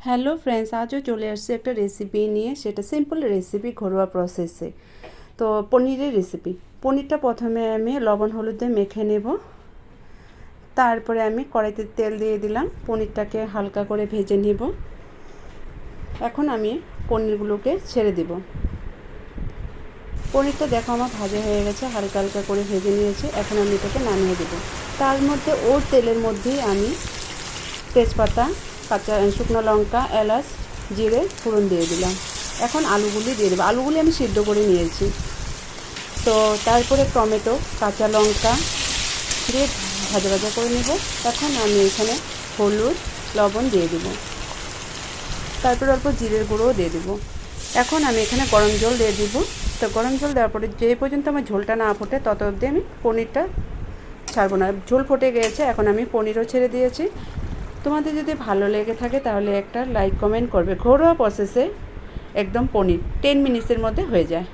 Hello friends, আজও চলে আসছে একটা রেসিপি নিয়ে। সেটা সিম্পল রেসিপি, ঘরোয়া প্রসেসে। তো পনিরের রেসিপি। পনিরটা প্রথমে আমি লবণ হলুদ দিয়ে মেখে নেব। তারপরে আমি কড়াইতে তেল দিয়ে দিলাম, পনিরটাকে হালকা করে ভেজে নেব। এখন আমি পনিরগুলোকে ছেড়ে দেব। পনিরটা দেখো আমার ভাজা হয়ে গেছে, হালকা হালকা করে ভেজে নিয়েছি। এখন আমি এটাকে নামিয়ে দেব। তার মধ্যে ওর তেলের মধ্যেই আমি তেজপাতা, কাঁচা শুকনো লঙ্কা, এলাচ, জিরে ফোড়ন দিয়ে দিলাম। এখন আলুগুলি দিয়ে দেবো। আলুগুলি আমি সিদ্ধ করে নিয়েছি। তো তারপরে টমেটো, কাঁচা লঙ্কা দিয়ে ভাজা ভাজা করে নেব। এখন আমি এখানে হলুদ, লবণ দিয়ে দেবো। তারপরে অল্প জিরের গুঁড়োও দিয়ে দেবো। এখন আমি এখানে গরম জল দিয়ে দিব। তো গরম জল দেওয়ার পরে যে পর্যন্ত আমার ঝোলটা না ফোটে তত অবধি আমি পনিরটা ছাড়বো না। ঝোল ফুটে গিয়েছে, এখন আমি পনিরও ছেড়ে দিয়েছি। তোমাদের যদি ভালো লেগে থাকে তাহলে একটা লাইক কমেন্ট করবে। ঘরোয়া প্রসেসে একদম পনির 10 মিনিটসের মধ্যে হয়ে যায়।